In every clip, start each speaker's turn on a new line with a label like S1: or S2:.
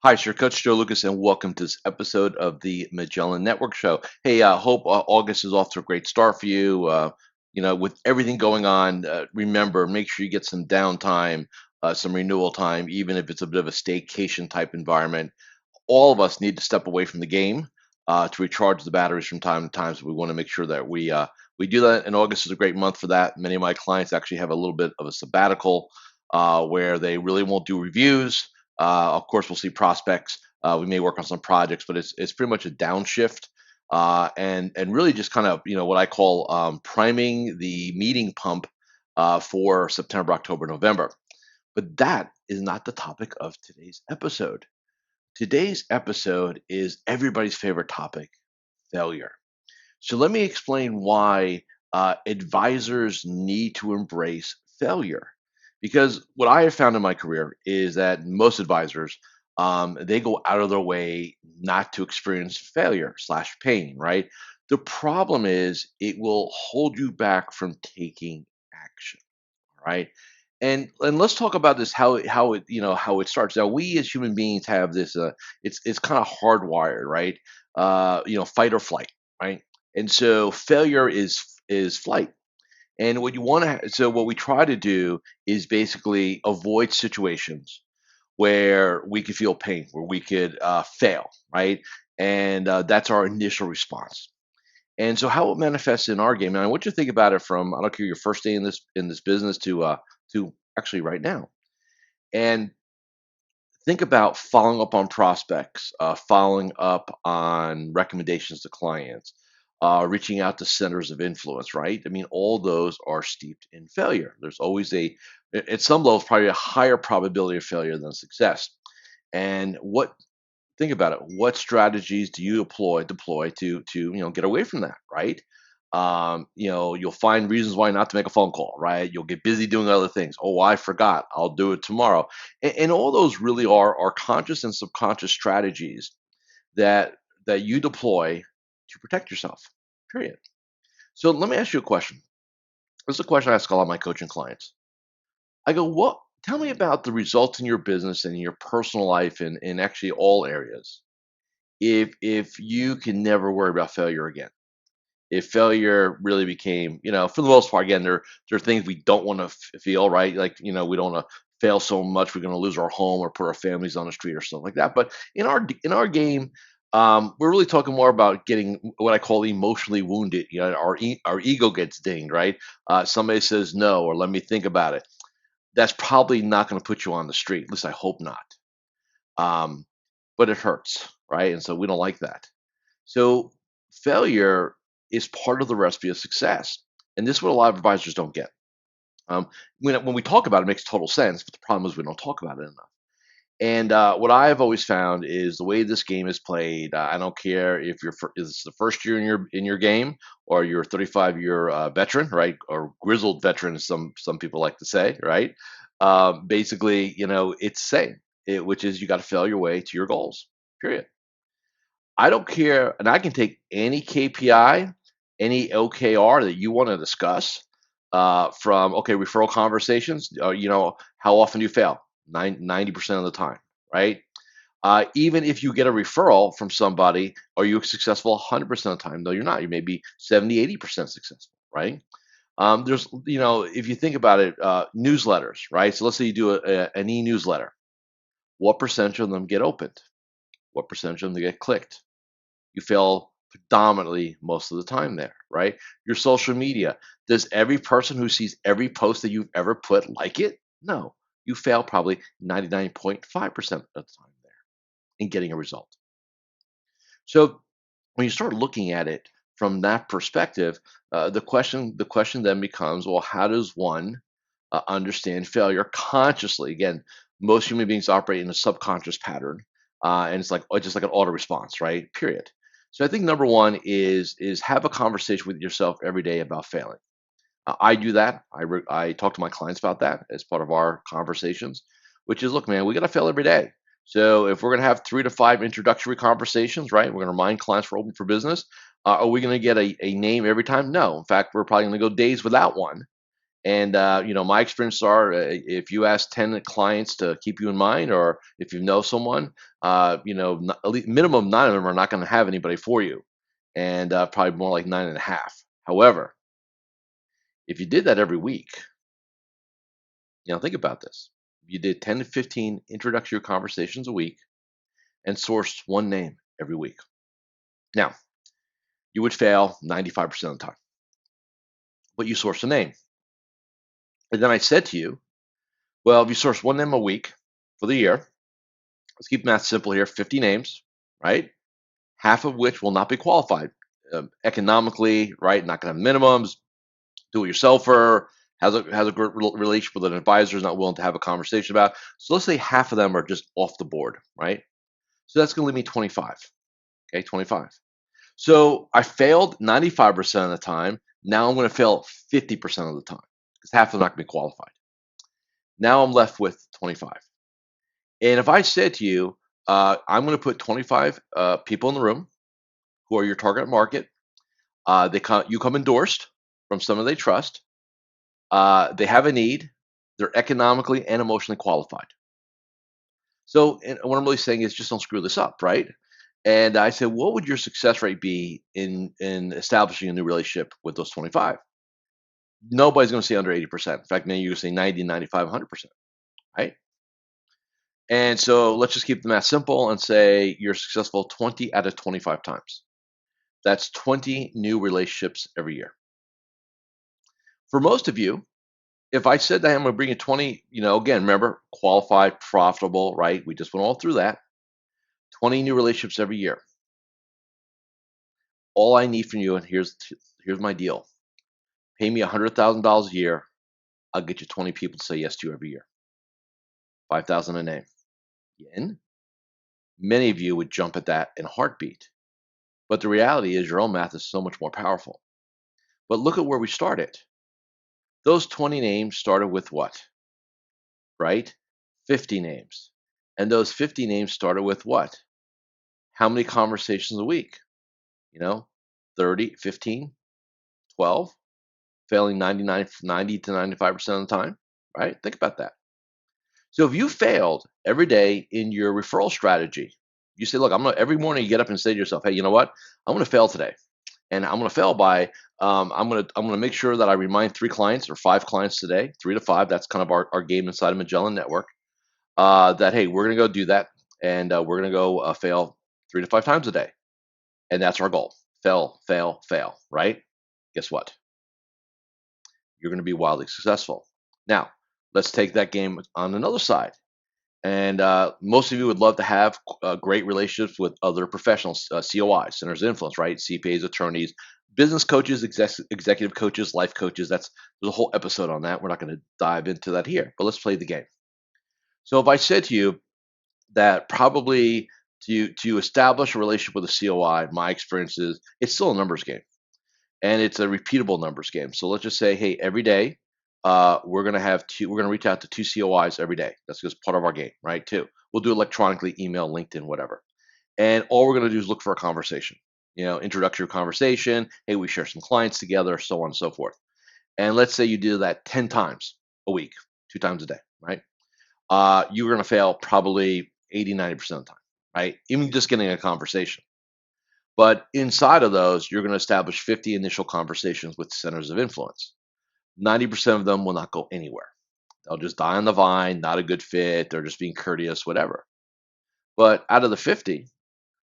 S1: Hi, it's your coach Joe Lucas, and welcome to this episode of the Magellan Network Show. Hey, hope August is off to a great start for you. With everything going on, remember, make sure you get some downtime, some renewal time, even if it's a bit of a staycation type environment. All of us need to step away from the game to recharge the batteries from time to time. So we want to make sure that we do that. And August is a great month for that. Many of my clients actually have a little bit of a sabbatical where they really won't do reviews. Of course, we'll see prospects. We may work on some projects, but it's pretty much a downshift. And really just kind of what I call priming the meeting pump for September, October, November. But that is not the topic of today's episode. Today's episode is everybody's favorite topic, failure. So let me explain why advisors need to embrace failure. Because what I have found in my career is that most advisors, they go out of their way not to experience failure slash pain, right? The problem is it will hold you back from taking action, right? And let's talk about this how it starts. Now we as human beings have this it's kind of hardwired, right? Fight or flight, right? And so failure is flight. And what you want to so what we try to do is basically avoid situations where we could feel pain, where we could fail, right? And that's our initial response. And so how it manifests in our game, and I want you to think about it from I don't care your first day in this business to actually right now. And think about following up on prospects, following up on recommendations to clients, reaching out to centers of influence, right? I mean, all those are steeped in failure. There's always at some levels, probably a higher probability of failure than success. And think about it. What strategies do you deploy to get away from that, right? You'll find reasons why not to make a phone call, right? You'll get busy doing other things. Oh, I forgot. I'll do it tomorrow. And all those really are conscious and subconscious strategies that that you deploy to protect yourself. Period. So let me ask you a question. This is a question I ask a lot of my coaching clients. I go, what? Tell me about the results in your business and in your personal life and in actually all areas. If you can never worry about failure again, if failure really became, for the most part, again, there are things we don't want to feel, right? Like, we don't want to fail so much we're going to lose our home or put our families on the street or something like that. But in our game, we're really talking more about getting what I call emotionally wounded. Our ego gets dinged, right? Somebody says no, or let me think about it. That's probably not going to put you on the street. At least I hope not. Um, but it hurts, right? And so we don't like that. So failure is part of the recipe of success. And this is what a lot of advisors don't get. When we talk about it, it makes total sense, but the problem is we don't talk about it enough. And what I've always found is the way this game is played. I don't care if it's the first year in your game or you're a 35-year veteran, right, or grizzled veteran, as some people like to say, right. Basically, it's the same, which is you got to fail your way to your goals. Period. I don't care, and I can take any KPI, any OKR that you want to discuss. From okay, referral conversations. How often do you fail? 90% of the time, right? Even if you get a referral from somebody, are you successful 100% of the time? No, you're not. You may be 70, 80% successful, right? If you think about it, newsletters, right? So let's say you do an e-newsletter. What percentage of them get opened? What percentage of them get clicked? You fail predominantly most of the time there, right? Your social media. Does every person who sees every post that you've ever put like it? No. You fail probably 99.5% of the time there in getting a result. So when you start looking at it from that perspective, the question then becomes, well, how does one understand failure consciously? Again, most human beings operate in a subconscious pattern, and it's like just like an auto response, right? Period. So I think number one is have a conversation with yourself every day about failing. I do that. I talk to my clients about that as part of our conversations, which is, look, man, we got to fail every day. So if we're going to have 3 to 5 introductory conversations, right? We're going to remind clients we're open for business. Are we going to get a name every time? No. In fact, we're probably going to go days without one. And my experience are, if you ask 10 clients to keep you in mind, or if you know someone, at least minimum 9 of them are not going to have anybody for you, and probably more like 9.5. However, if you did that every week, think about this. You did 10 to 15 introductory conversations a week and sourced one name every week. Now, you would fail 95% of the time, but you sourced a name. And then I said to you, well, if you source one name a week for the year, let's keep math simple here, 50 names, right? Half of which will not be qualified economically, right? Not going to have minimums, do-it-yourselfer, has a great relationship with an advisor, is not willing to have a conversation about. So let's say half of them are just off the board, right? So that's going to leave me 25. Okay, 25. So I failed 95% of the time. Now I'm going to fail 50% of the time because half of them are not going to be qualified. Now I'm left with 25. And if I said to you, I'm going to put 25 people in the room who are your target market. You come endorsed from someone they trust. They have a need. They're economically and emotionally qualified. So and what I'm really saying is just don't screw this up, right? And I said, what would your success rate be in establishing a new relationship with those 25? Nobody's going to say under 80%. In fact, maybe you're going to say 90, 95, 100%, right? And so let's just keep the math simple and say you're successful 20 out of 25 times. That's 20 new relationships every year. For most of you, if I said that I'm going to bring you 20, again, remember, qualified, profitable, right? We just went all through that. 20 new relationships every year. All I need from you, and here's my deal. Pay me $100,000 a year. I'll get you 20 people to say yes to you every year. 5,000 a name. Yen? Many of you would jump at that in a heartbeat. But the reality is your own math is so much more powerful. But look at where we started. Those 20 names started with what? Right? 50 names. And those 50 names started with what? How many conversations a week? 30, 15, 12, failing 90 to 95% of the time, right? Think about that. So if you failed every day in your referral strategy, you say, look, every morning you get up and say to yourself, hey, you know what? I'm going to fail today. And I'm going to fail by, I'm going to make sure that I remind 3 clients or 5 clients today, 3 to 5. That's kind of our game inside of Magellan Network. That, hey, we're going to go do that. And we're going to go fail 3 to 5 times a day. And that's our goal. Fail, fail, fail, right? Guess what? You're going to be wildly successful. Now, let's take that game on another side. And most of you would love to have great relationships with other professionals, COIs, centers of influence, right? CPAs, attorneys, business coaches, executive coaches, life coaches. There's a whole episode on that. We're not going to dive into that here, but let's play the game. So if I said to you that probably to establish a relationship with a COI, my experience is it's still a numbers game, and it's a repeatable numbers game. So let's just say, hey, every day we're going to reach out to 2 COIs every day. That's just part of our game, right? 2. We'll do electronically, email, LinkedIn, whatever. And all we're going to do is look for a conversation, introductory conversation. Hey, we share some clients together, so on and so forth. And let's say you do that 10 times a week, 2 times a day, right? You're going to fail probably 80, 90% of the time, right? Even just getting a conversation. But inside of those, you're going to establish 50 initial conversations with centers of influence. 90% of them will not go anywhere. They'll just die on the vine, not a good fit. They're just being courteous, whatever. But out of the 50,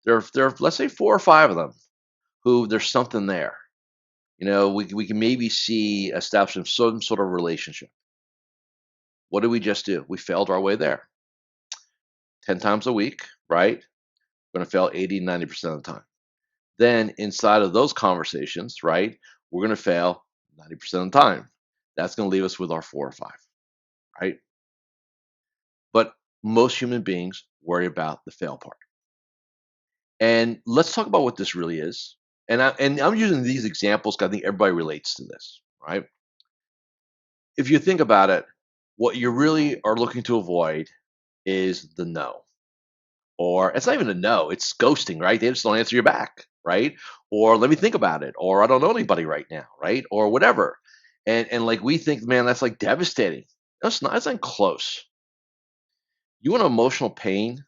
S1: there are let's say 4 or 5 of them who there's something there. We can maybe see establishing some sort of relationship. What did we just do? We failed our way there. 10 times a week, right? We're going to fail 80, 90% of the time. Then inside of those conversations, right, we're going to fail 90% of the time. That's going to leave us with our 4 or 5, right? But most human beings worry about the fail part. And let's talk about what this really is. And I'm using these examples because I think everybody relates to this, right? If you think about it, what you really are looking to avoid is the no. Or it's not even a no, it's ghosting, right? They just don't answer you back, right? Or let me think about it, or I don't know anybody right now, right? Or whatever. And like we think, man, that's like devastating. That's not. It's not close. You want emotional pain?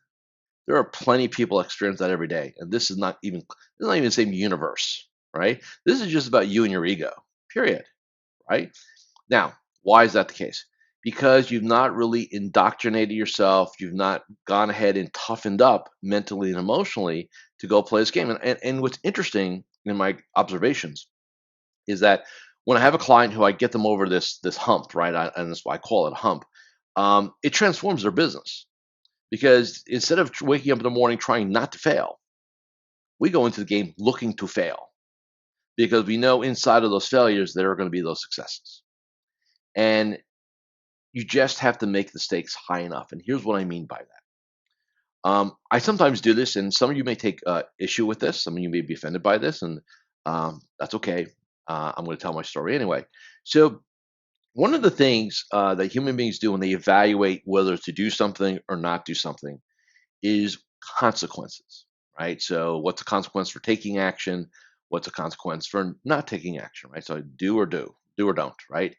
S1: There are plenty of people experience that every day, and this is not even the same universe, right? This is just about you and your ego. Period. Right? Now, why is that the case? Because you've not really indoctrinated yourself. You've not gone ahead and toughened up mentally and emotionally to go play this game. And what's interesting in my observations is that when I have a client who I get them over this hump, right, and that's why I call it a hump, it transforms their business because instead of waking up in the morning trying not to fail, we go into the game looking to fail because we know inside of those failures there are going to be those successes. And you just have to make the stakes high enough. And here's what I mean by that. I sometimes do this, and some of you may take issue with this. Some of you may be offended by this, and that's okay. I'm going to tell my story anyway. So, one of the things that human beings do when they evaluate whether to do something or not do something is consequences, right? So, what's a consequence for taking action? What's a consequence for not taking action, right? So, do or don't, right?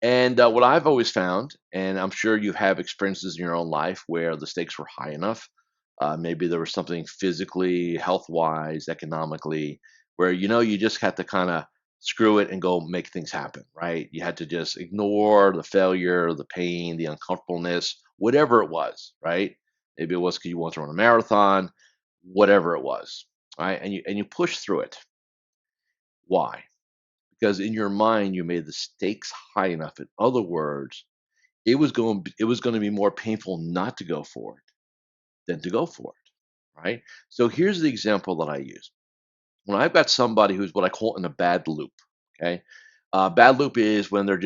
S1: And what I've always found, and I'm sure you have experiences in your own life where the stakes were high enough. Maybe there was something physically, health wise, economically, where you just had to kind of screw it and go make things happen, right? You had to just ignore the failure, the pain, the uncomfortableness, whatever it was, right? Maybe it was because you wanted to run a marathon, whatever it was, right? And you push through it. Why? Because in your mind you made the stakes high enough. In other words, it was going to be more painful not to go for it than to go for it, right? So here's the example that I use. When I've got somebody who's what I call in a bad loop, okay? Bad loop is when their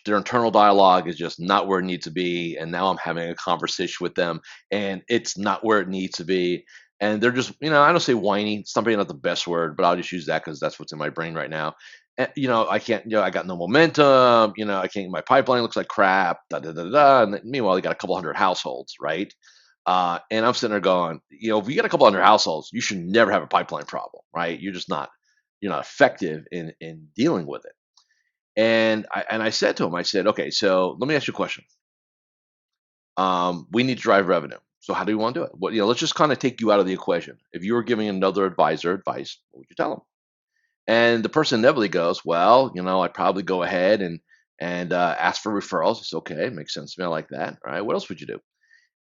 S1: internal dialogue is just not where it needs to be, and now I'm having a conversation with them, and it's not where it needs to be, and they're just I don't say whiny. It's probably not the best word, but I'll just use that because that's what's in my brain right now. And, I can't. I got no momentum. I can't. My pipeline looks like crap. Da da da da. And meanwhile, they got a couple hundred households, right? And I'm sitting there going, if you get a couple hundred households, you should never have a pipeline problem, right? You're not effective in dealing with it. And I said to him, I said, okay, so let me ask you a question. We need to drive revenue. So how do you want to do it? Well, let's just kind of take you out of the equation. If you were giving another advisor advice, what would you tell them? And the person inevitably goes, well, I'd probably go ahead and ask for referrals. It's okay, makes sense to me. I like that. All right, what else would you do?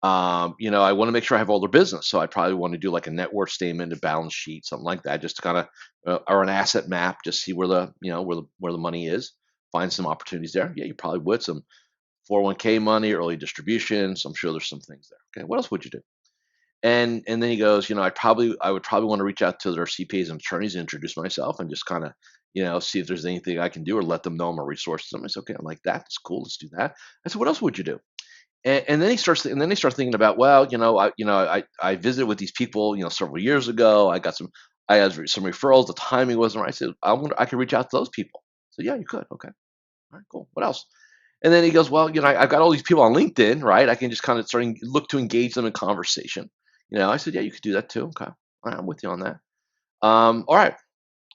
S1: I want to make sure I have all their business, so I probably want to do like a net worth statement, a balance sheet, something like that, just to kind of or an asset map, just see where the money is, find some opportunities there. Yeah, you probably would some 401k money, early distributions. I'm sure there's some things there. Okay, what else would you do? And then he goes, I would probably want to reach out to their CPAs and attorneys and introduce myself and just kind of see if there's anything I can do or let them know I'm a resource to them. I said, okay, I like that. It's cool. Let's do that. I said, what else would you do? And then he starts thinking about, well, I visited with these people, several years ago. I had some referrals. The timing wasn't right. I said, I could reach out to those people. So yeah, you could. Okay, all right, cool. What else? And then he goes, well, I've got all these people on LinkedIn, right? I can just kind of look to engage them in conversation. I said, yeah, you could do that too. Okay, all right, I'm with you on that. All right.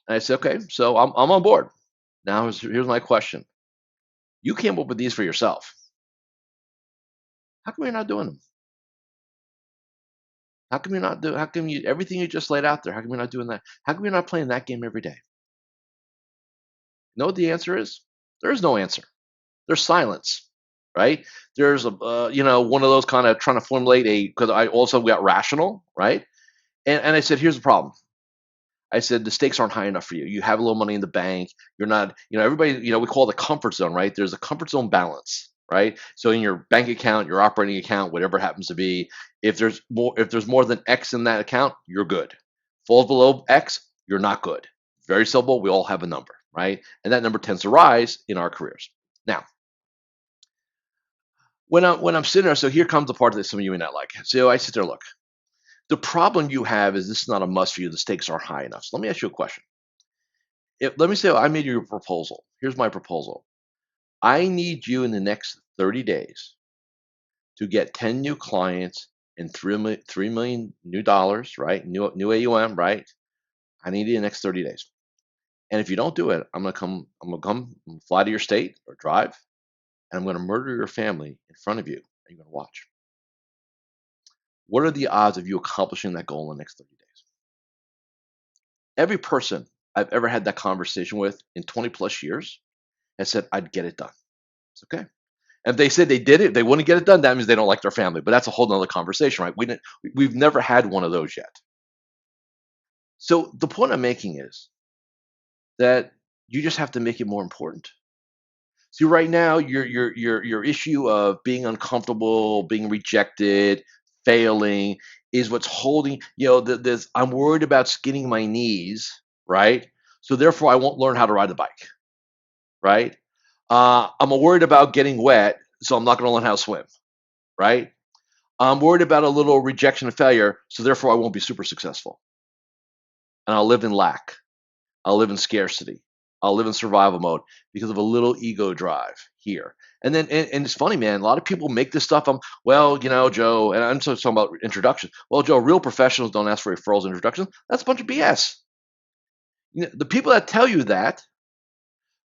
S1: And I said, okay, so I'm on board. Now here's my question. You came up with these for yourself. How come you're not doing them? How come you everything you just laid out there, how come you're not doing that? How come you're not playing that game every day? You know what the answer is? There is no answer. There's silence, right? There's one of those kind of trying to formulate because I also got rational, right? And I said, here's the problem. I said, the stakes aren't high enough for you. You have a little money in the bank. You're not, everybody, we call it the comfort zone, right? There's a comfort zone balance, right? So in your bank account, your operating account, whatever it happens to be, if there's more than X in that account, you're good. Falls below X, you're not good. Very simple. We all have a number, right? And that number tends to rise in our careers. Now, when I'm sitting there, so here comes the part that some of you may not like. So I sit there, look, the problem you have is this is not a must for you. The stakes aren't high enough. So let me ask you a question. Let me say I made you a proposal. Here's my proposal. I need you in the next 30 days to get 10 new clients and 3 million new dollars, right? New AUM, right? I need you in the next 30 days. And if you don't do it, I'm gonna come fly to your state or drive, and I'm gonna murder your family in front of you, and you're gonna watch. What are the odds of you accomplishing that goal in the next 30 days? Every person I've ever had that conversation with in 20 plus years has said, I'd get it done. It's okay. And if they said they did it, they wouldn't get it done, that means they don't like their family. But that's a whole nother conversation, right? We've never had one of those yet. So the point I'm making is that you just have to make it more important. See, right now, your issue of being uncomfortable, being rejected, failing is what's holding. This. I'm worried about skinning my knees, right? So therefore, I won't learn how to ride the bike, right? I'm worried about getting wet, so I'm not going to learn how to swim, right? I'm worried about a little rejection and failure, so therefore I won't be super successful. And I'll live in lack. I'll live in scarcity. I'll live in survival mode because of a little ego drive here. And then, and it's funny, man, a lot of people make this stuff. Joe, and I'm just talking about introductions. Well, Joe, real professionals don't ask for referrals and introductions. That's a bunch of BS. The people that tell you that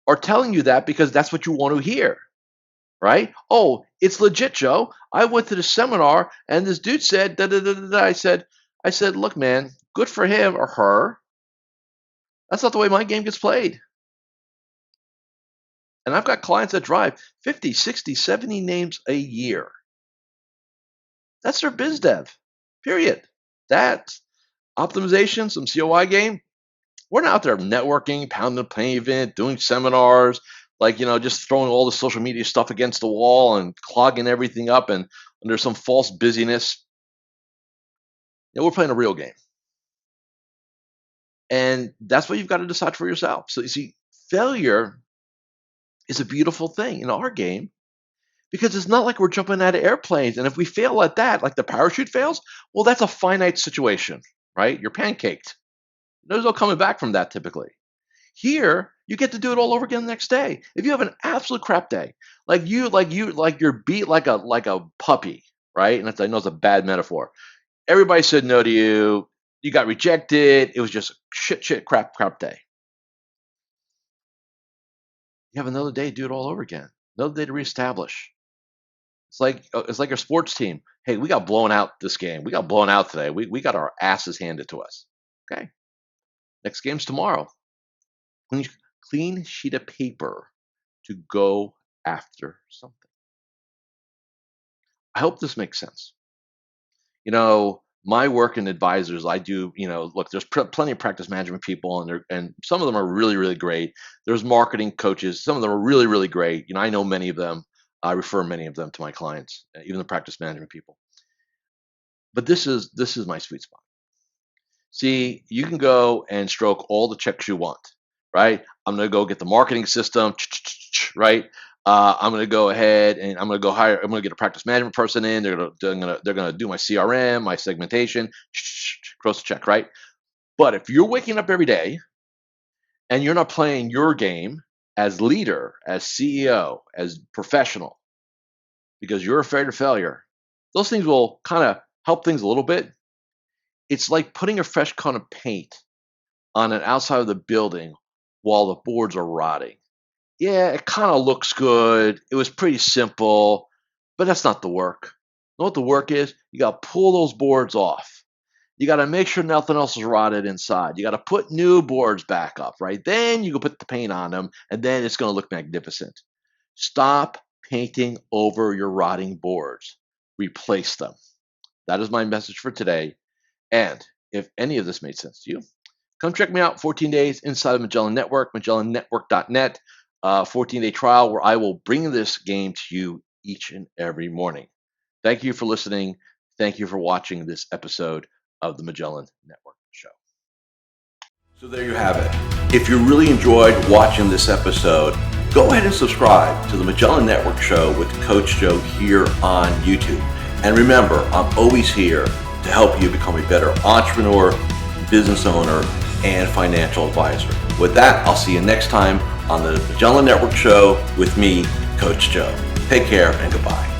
S1: are telling you that because that's what you want to hear, right? Oh, it's legit, Joe. I went to the seminar and this dude said, da, da, da, da, da. I said, look, man, good for him or her. That's not the way my game gets played. And I've got clients that drive 50, 60, 70 names a year. That's their biz dev, period. That's optimization, some COI game. We're not out there networking, pounding the pavement, doing seminars, just throwing all the social media stuff against the wall and clogging everything up and under some false busyness. We're playing a real game. And that's what you've got to decide for yourself. So you see, failure is a beautiful thing in our game because it's not like we're jumping out of airplanes. And if we fail at that, like the parachute fails, well, that's a finite situation, right? You're pancaked. There's no coming back from that typically. Here, you get to do it all over again the next day. If you have an absolute crap day, you're beat like a puppy, right? And I know it's a bad metaphor. Everybody said no to you. You got rejected. It was just shit, crap day. You have another day to do it all over again. Another day to reestablish. It's like your sports team. Hey, we got blown out this game. We got blown out today. We got our asses handed to us. Okay. Next game's tomorrow. Clean sheet of paper to go after something. I hope this makes sense. My work in advisors, I do, look, there's plenty of practice management people and some of them are really, really great. There's marketing coaches. Some of them are really, really great. I know many of them. I refer many of them to my clients, even the practice management people. But this is my sweet spot. See, you can go and stroke all the checks you want, right? I'm going to go get the marketing system, right? I'm going to go ahead and I'm going to get a practice management person in. They're going to do my CRM, my segmentation, cross the check, right? But if you're waking up every day and you're not playing your game as leader, as CEO, as professional, because you're afraid of failure, those things will kind of help things a little bit. It's like putting a fresh coat of paint on an outside of the building while the boards are rotting. Yeah, it kind of looks good. It was pretty simple, but that's not the work. You know what the work is? You got to pull those boards off. You got to make sure nothing else is rotted inside. You got to put new boards back up, right? Then you can put the paint on them, and then it's going to look magnificent. Stop painting over your rotting boards. Replace them. That is my message for today. And if any of this made sense to you, come check me out 14 days inside of Magellan Network, MagellanNetwork.net. 14-day trial where I will bring this game to you each and every morning. Thank you for listening. Thank you for watching this episode of the Magellan Network Show. So there you have it. If you really enjoyed watching this episode, go ahead and subscribe to the Magellan Network Show with Coach Joe here on YouTube. And remember, I'm always here to help you become a better entrepreneur, business owner, and financial advisor. With that, I'll see you next time on the Magellan Network Show with me, Coach Joe. Take care and goodbye.